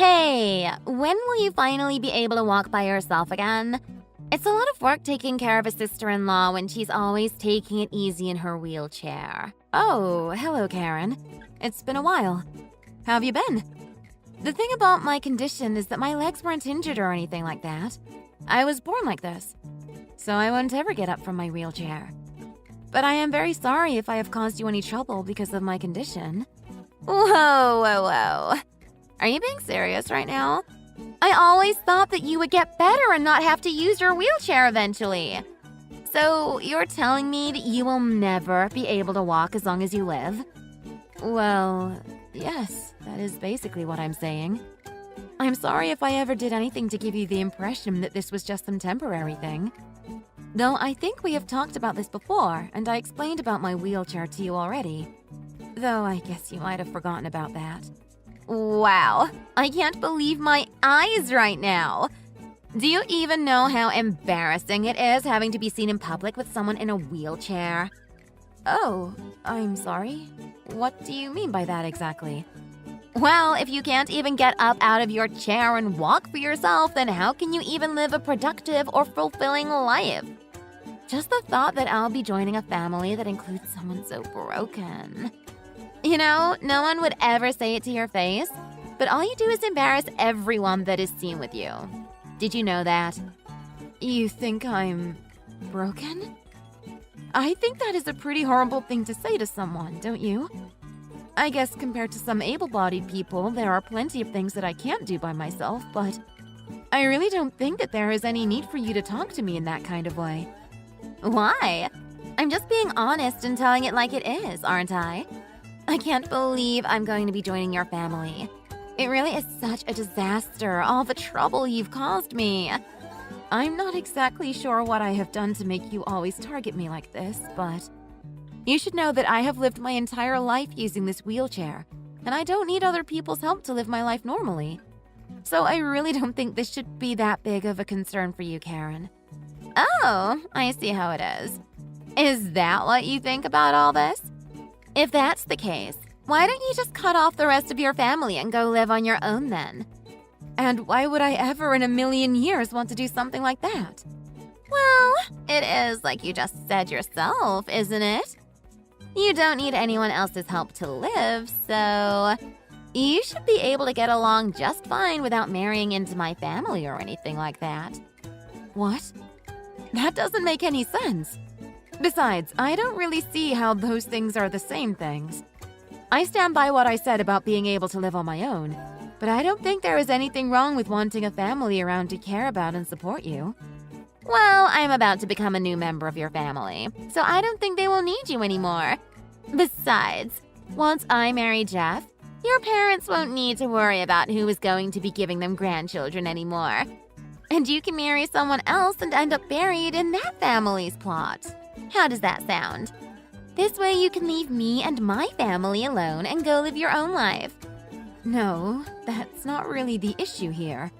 Hey, when will you finally be able to walk by yourself again? It's a lot of work taking care of a sister-in-law when she's always taking it easy in her wheelchair. Oh, hello, Karen. It's been a while. How have you been? The thing about my condition is that my legs weren't injured or anything like that. I was born like this, so I won't ever get up from my wheelchair. But I am very sorry if I have caused you any trouble because of my condition. Whoa. Are you being serious right now? I always thought that you would get better and not have to use your wheelchair eventually. So you're telling me that you will never be able to walk as long as you live? Well, yes, that is basically what I'm saying. I'm sorry if I ever did anything to give you the impression that this was just some temporary thing. Though I think we have talked about this before, and I explained about my wheelchair to you already. Though I guess you might have forgotten about that. Wow, I can't believe my eyes right now. Do you even know how embarrassing it is having to be seen in public with someone in a wheelchair? Oh, I'm sorry. What do you mean by that exactly? Well, if you can't even get up out of your chair and walk for yourself, then how can you even live a productive or fulfilling life? Just the thought that I'll be joining a family that includes someone so broken. You know, no one would ever say it to your face, but all you do is embarrass everyone that is seen with you. Did you know that? You think I'm broken? I think that is a pretty horrible thing to say to someone, don't you? I guess compared to some able-bodied people, there are plenty of things that I can't do by myself, but I really don't think that there is any need for you to talk to me in that kind of way. Why? I'm just being honest and telling it like it is, aren't I? I can't believe I'm going to be joining your family. It really is such a disaster, all the trouble you've caused me. I'm not exactly sure what I have done to make you always target me like this, but you should know that I have lived my entire life using this wheelchair, and I don't need other people's help to live my life normally. So I really don't think this should be that big of a concern for you, Karen. Oh, I see how it is. Is that what you think about all this? If that's the case, why don't you just cut off the rest of your family and go live on your own then? And why would I ever in a million years want to do something like that? Well, it is like you just said yourself, isn't it? You don't need anyone else's help to live, so you should be able to get along just fine without marrying into my family or anything like that. What? That doesn't make any sense. Besides, I don't really see how those things are the same things. I stand by what I said about being able to live on my own, but I don't think there is anything wrong with wanting a family around to care about and support you. Well, I'm about to become a new member of your family, so I don't think they will need you anymore. Besides, once I marry Jeff, your parents won't need to worry about who is going to be giving them grandchildren anymore. And you can marry someone else and end up buried in that family's plot. How does that sound? This way you can leave me and my family alone and go live your own life. No, that's not really the issue here.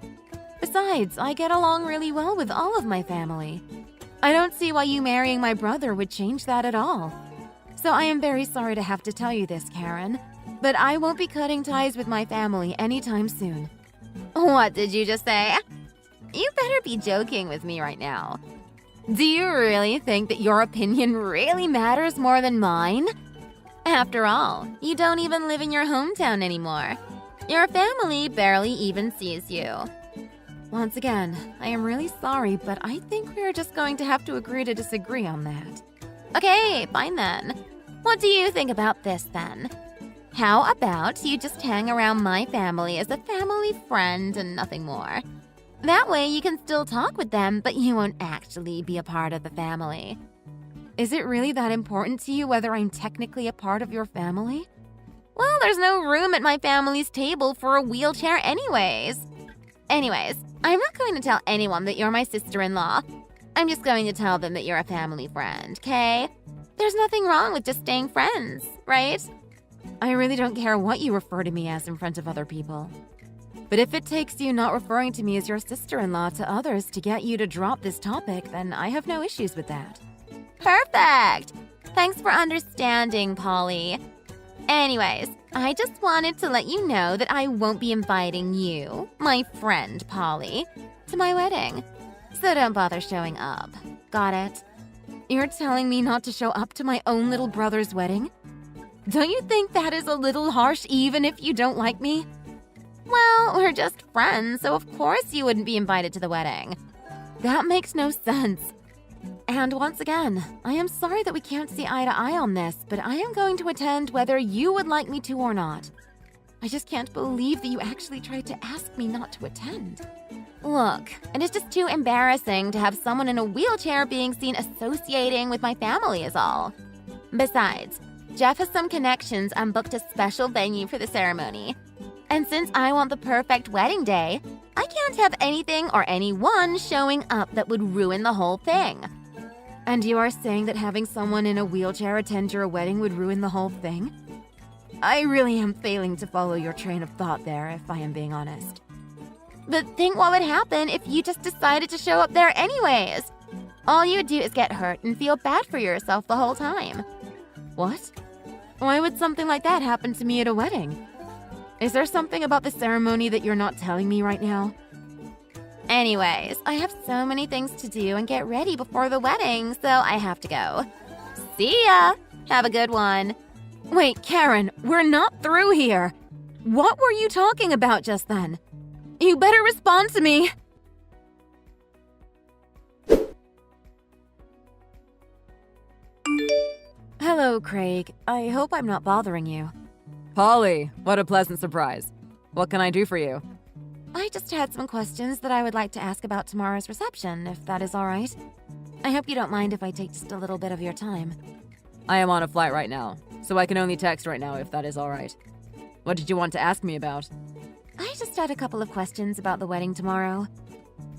Besides, I get along really well with all of my family. I don't see why you marrying my brother would change that at all. So I am very sorry to have to tell you this, Karen, but I won't be cutting ties with my family anytime soon. What did you just say? You better be joking with me right now. Do you really think that your opinion really matters more than mine? After all, you don't even live in your hometown anymore. Your family barely even sees you. Once again, I am really sorry, but I think we're just going to have to agree to disagree on that. Okay, fine then. What do you think about this then? How about you just hang around my family as a family friend and nothing more? That way you can still talk with them, but you won't actually be a part of the family. Is it really that important to you whether I'm technically a part of your family? Well, there's no room at my family's table for a wheelchair anyways. Anyways, I'm not going to tell anyone that you're my sister-in-law. I'm just going to tell them that you're a family friend, okay? There's nothing wrong with just staying friends, right? I really don't care what you refer to me as in front of other people. But if it takes you not referring to me as your sister-in-law to others to get you to drop this topic, then I have no issues with that. Perfect! Thanks for understanding, Polly. Anyways, I just wanted to let you know that I won't be inviting you, my friend Polly, to my wedding. So don't bother showing up. Got it? You're telling me not to show up to my own little brother's wedding? Don't you think that is a little harsh even if you don't like me? Well, we're just friends, so of course you wouldn't be invited to the wedding. That makes no sense. And once again, I am sorry that we can't see eye to eye on this, but I am going to attend whether you would like me to or not. I just can't believe that you actually tried to ask me not to attend. Look, it is just too embarrassing to have someone in a wheelchair being seen associating with my family is all. Besides, Jeff has some connections and booked a special venue for the ceremony. And since I want the perfect wedding day, I can't have anything or anyone showing up that would ruin the whole thing. And you are saying that having someone in a wheelchair attend your wedding would ruin the whole thing? I really am failing to follow your train of thought there, if I am being honest. But think what would happen if you just decided to show up there anyways. All you would do is get hurt and feel bad for yourself the whole time. What? Why would something like that happen to me at a wedding? Is there something about the ceremony that you're not telling me right now? Anyways, I have so many things to do and get ready before the wedding, so I have to go. See ya! Have a good one. Wait, Karen, we're not through here. What were you talking about just then? You better respond to me. Hello, Craig. I hope I'm not bothering you. Polly, what a pleasant surprise. What can I do for you? I just had some questions that I would like to ask about tomorrow's reception, if that is all right. I hope you don't mind if I take just a little bit of your time. I am on a flight right now, so I can only text right now if that is all right. What did you want to ask me about? I just had a couple of questions about the wedding tomorrow.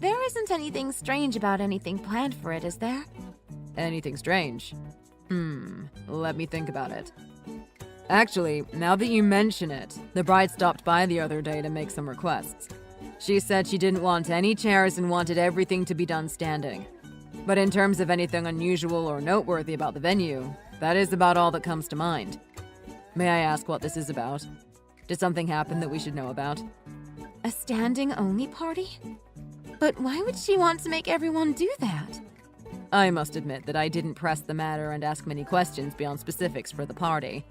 There isn't anything strange about anything planned for it, is there? Anything strange? Let me think about it. Actually, now that you mention it, the bride stopped by the other day to make some requests. She said she didn't want any chairs and wanted everything to be done standing. But in terms of anything unusual or noteworthy about the venue, that is about all that comes to mind. May I ask what this is about? Did something happen that we should know about? A standing-only party? But why would she want to make everyone do that? I must admit that I didn't press the matter and ask many questions beyond specifics for the party.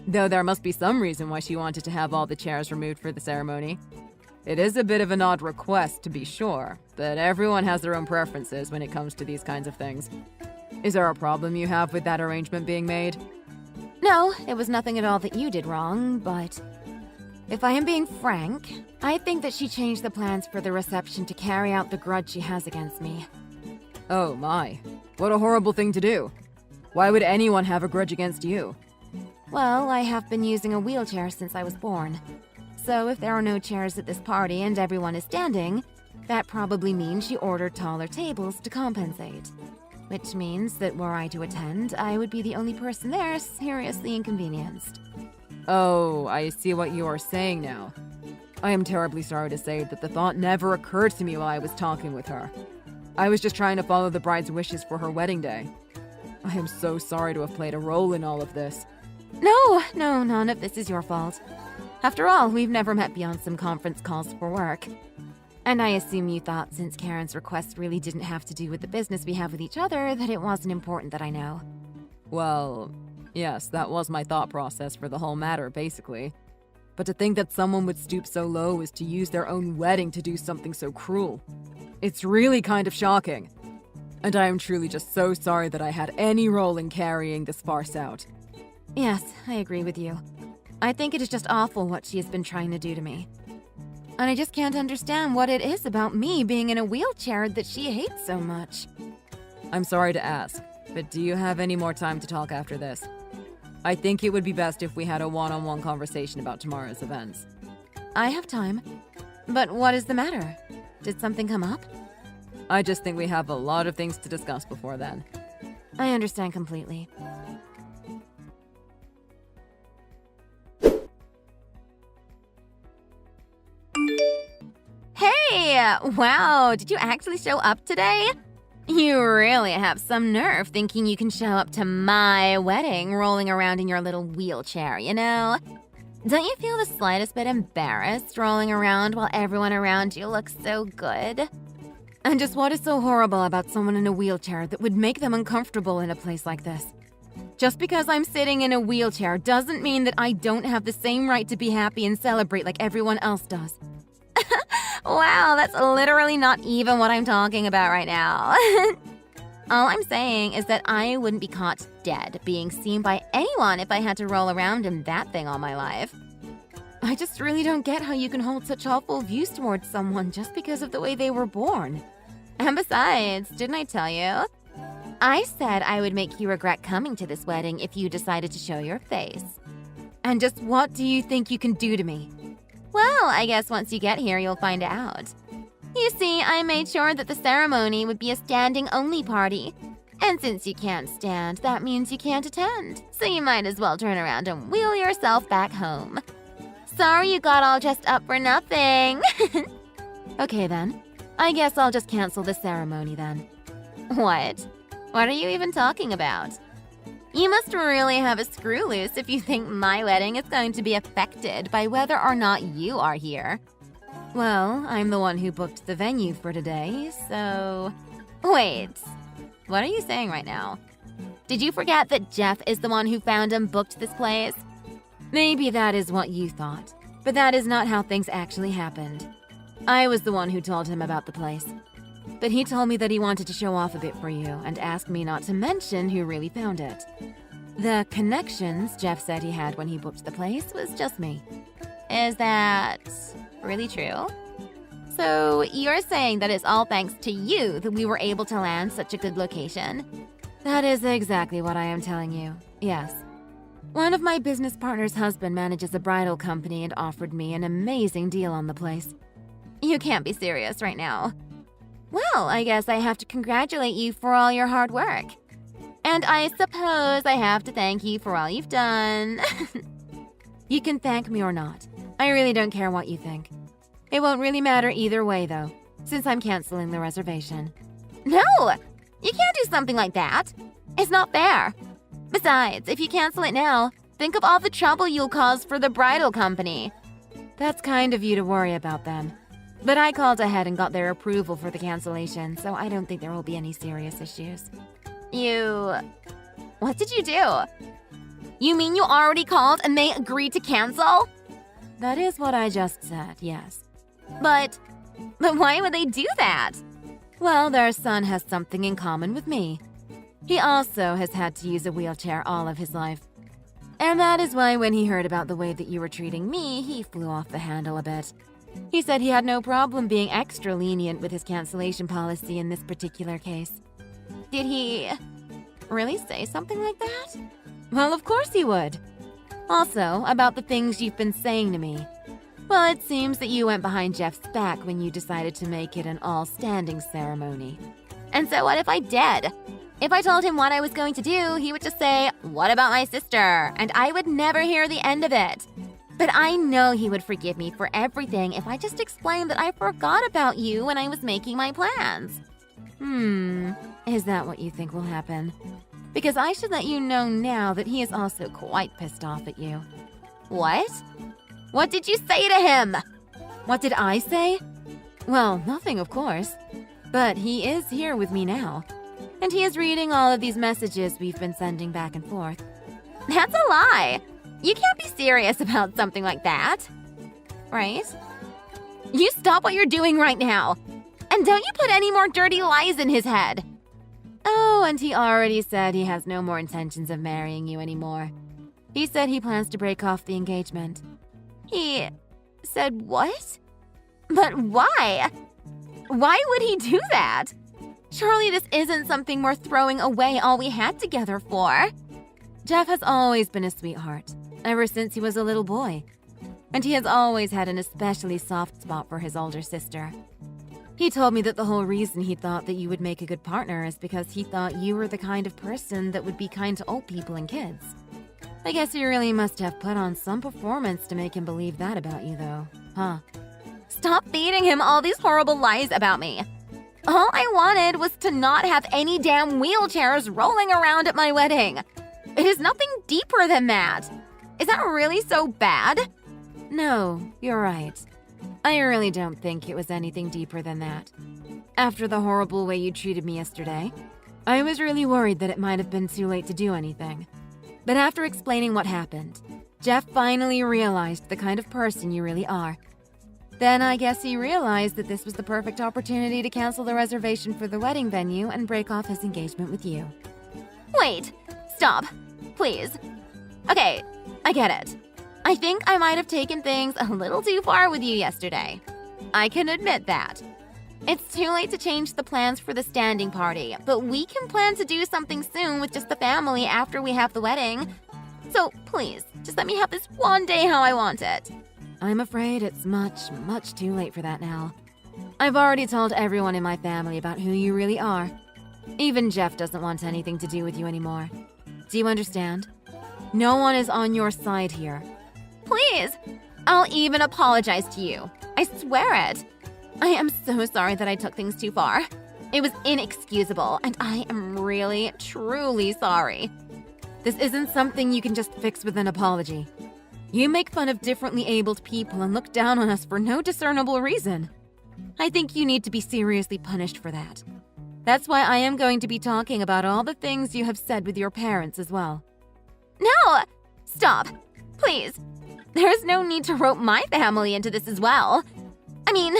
Though there must be some reason why she wanted to have all the chairs removed for the ceremony. It is a bit of an odd request, to be sure, but everyone has their own preferences when it comes to these kinds of things. Is there a problem you have with that arrangement being made? No, it was nothing at all that you did wrong, but if I am being frank, I think that she changed the plans for the reception to carry out the grudge she has against me. Oh my, what a horrible thing to do. Why would anyone have a grudge against you? Well, I have been using a wheelchair since I was born. So if there are no chairs at this party and everyone is standing, that probably means she ordered taller tables to compensate. Which means that were I to attend, I would be the only person there seriously inconvenienced. Oh, I see what you are saying now. I am terribly sorry to say that the thought never occurred to me while I was talking with her. I was just trying to follow the bride's wishes for her wedding day. I am so sorry to have played a role in all of this. No, none of this is your fault. After all, we've never met beyond some conference calls for work. And I assume you thought since Karen's request really didn't have to do with the business we have with each other that it wasn't important that I know. Well, yes, that was my thought process for the whole matter, basically. But to think that someone would stoop so low as to use their own wedding to do something so cruel. It's really kind of shocking. And I am truly just so sorry that I had any role in carrying this farce out. Yes, I agree with you. I think it is just awful what she has been trying to do to me. And I just can't understand what it is about me being in a wheelchair that she hates so much. I'm sorry to ask, but do you have any more time to talk after this? I think it would be best if we had a one-on-one conversation about tomorrow's events. I have time. But what is the matter? Did something come up? I just think we have a lot of things to discuss before then. I understand completely. Hey! Wow, did you actually show up today? You really have some nerve thinking you can show up to my wedding rolling around in your little wheelchair, you know? Don't you feel the slightest bit embarrassed strolling around while everyone around you looks so good? And just what is so horrible about someone in a wheelchair that would make them uncomfortable in a place like this? Just because I'm sitting in a wheelchair doesn't mean that I don't have the same right to be happy and celebrate like everyone else does. Wow, that's literally not even what I'm talking about right now. All I'm saying is that I wouldn't be caught dead being seen by anyone if I had to roll around in that thing all my life. I just really don't get how you can hold such awful views towards someone just because of the way they were born. And besides, didn't I tell you? I said I would make you regret coming to this wedding if you decided to show your face. And just what do you think you can do to me? Well, I guess once you get here, you'll find out. You see, I made sure that the ceremony would be a standing-only party. And since you can't stand, that means you can't attend. So you might as well turn around and wheel yourself back home. Sorry you got all dressed up for nothing. Okay then. I guess I'll just cancel the ceremony then. What? What are you even talking about? You must really have a screw loose if you think my wedding is going to be affected by whether or not you are here. Well, I'm the one who booked the venue for today, so... Wait, what are you saying right now? Did you forget that Jeff is the one who found and booked this place? Maybe that is what you thought, but that is not how things actually happened. I was the one who told him about the place. But he told me that he wanted to show off a bit for you and asked me not to mention who really found it. The connections Jeff said he had when he booked the place was just me. Is that really true? So you're saying that it's all thanks to you that we were able to land such a good location? That is exactly what I am telling you, yes. One of my business partner's husband manages a bridal company and offered me an amazing deal on the place. You can't be serious right now. Well, I guess I have to congratulate you for all your hard work. And I suppose I have to thank you for all you've done. You can thank me or not. I really don't care what you think. It won't really matter either way, though, since I'm canceling the reservation. No! You can't do something like that. It's not fair. Besides, if you cancel it now, think of all the trouble you'll cause for the bridal company. That's kind of you to worry about them. But I called ahead and got their approval for the cancellation, so I don't think there will be any serious issues. What did you do? You mean you already called and they agreed to cancel? That is what I just said, yes. But why would they do that? Well, their son has something in common with me. He also has had to use a wheelchair all of his life. And that is why when he heard about the way that you were treating me, he flew off the handle a bit. He said he had no problem being extra lenient with his cancellation policy in this particular case. Did he really say something like that? Well, of course he would. Also, about the things you've been saying to me. Well, it seems that you went behind Jeff's back when you decided to make it an all-standing ceremony. And so what if I did? If I told him what I was going to do, he would just say, "What about my sister?" And I would never hear the end of it. But I know he would forgive me for everything if I just explained that I forgot about you when I was making my plans. Is that what you think will happen? Because I should let you know now that he is also quite pissed off at you. What? What did you say to him? What did I say? Well, nothing, of course. But he is here with me now. And he is reading all of these messages we've been sending back and forth. That's a lie. You can't be serious about something like that. Right? You stop what you're doing right now. And don't you put any more dirty lies in his head. Oh, and he already said he has no more intentions of marrying you anymore. He said he plans to break off the engagement. He said what? But why? Why would he do that? Surely this isn't something worth throwing away all we had together for. Jeff has always been a sweetheart, ever since he was a little boy. And he has always had an especially soft spot for his older sister. He told me that the whole reason he thought that you would make a good partner is because he thought you were the kind of person that would be kind to old people and kids. I guess you really must have put on some performance to make him believe that about you, though, huh? Stop feeding him all these horrible lies about me. All I wanted was to not have any damn wheelchairs rolling around at my wedding. It is nothing deeper than that. Is that really so bad? No, you're right. I really don't think it was anything deeper than that. After the horrible way you treated me yesterday, I was really worried that it might have been too late to do anything. But after explaining what happened, Jeff finally realized the kind of person you really are. Then I guess he realized that this was the perfect opportunity to cancel the reservation for the wedding venue and break off his engagement with you. Wait, stop, please. Okay, I get it. I think I might have taken things a little too far with you yesterday. I can admit that. It's too late to change the plans for the standing party, but we can plan to do something soon with just the family after we have the wedding. So please, just let me have this one day how I want it. I'm afraid it's much, much too late for that now. I've already told everyone in my family about who you really are. Even Jeff doesn't want anything to do with you anymore. Do you understand? No one is on your side here. Please, I'll even apologize to you. I swear it. I am so sorry that I took things too far. It was inexcusable, and I am really, truly sorry. This isn't something you can just fix with an apology. You make fun of differently abled people and look down on us for no discernible reason. I think you need to be seriously punished for that. That's why I am going to be talking about all the things you have said with your parents as well. No! Stop. Please. There's no need to rope my family into this as well. I mean,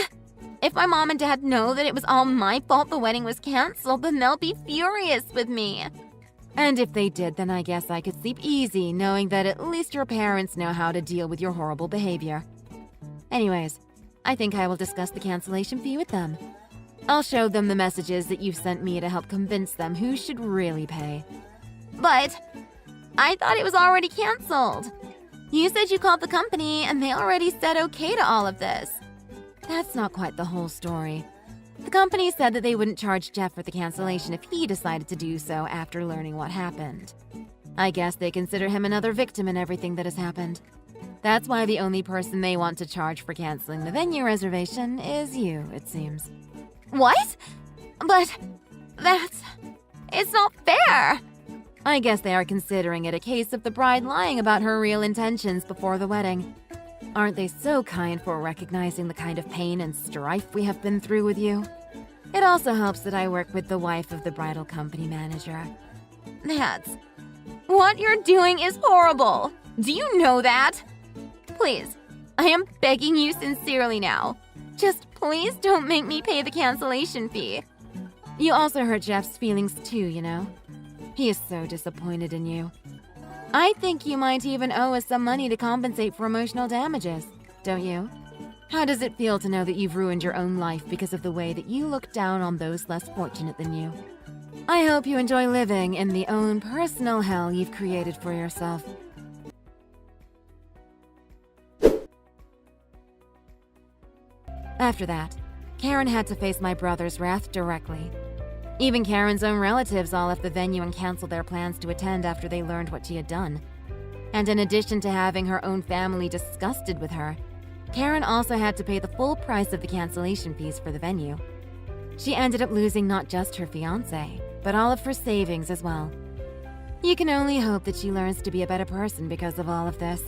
if my mom and dad know that it was all my fault the wedding was canceled, then they'll be furious with me. And if they did, then I guess I could sleep easy knowing that at least your parents know how to deal with your horrible behavior. Anyways, I think I will discuss the cancellation fee with them. I'll show them the messages that you've sent me to help convince them who should really pay. But I thought it was already canceled. You said you called the company and they already said okay to all of this. That's not quite the whole story. The company said that they wouldn't charge Jeff for the cancellation if he decided to do so after learning what happened. I guess they consider him another victim in everything that has happened. That's why the only person they want to charge for canceling the venue reservation is you, it seems. What? But it's not fair. I guess they are considering it a case of the bride lying about her real intentions before the wedding. Aren't they so kind for recognizing the kind of pain and strife we have been through with you? It also helps that I work with the wife of the bridal company manager. What you're doing is horrible. Do you know that? Please, I am begging you sincerely now. Just please don't make me pay the cancellation fee. You also hurt Jeff's feelings too, you know? He is so disappointed in you. I think you might even owe us some money to compensate for emotional damages, don't you? How does it feel to know that you've ruined your own life because of the way that you look down on those less fortunate than you? I hope you enjoy living in the own personal hell you've created for yourself. After that, Karen had to face my brother's wrath directly. Even Karen's own relatives all left the venue and canceled their plans to attend after they learned what she had done. And in addition to having her own family disgusted with her, Karen also had to pay the full price of the cancellation fees for the venue. She ended up losing not just her fiancé, but all of her savings as well. You can only hope that she learns to be a better person because of all of this.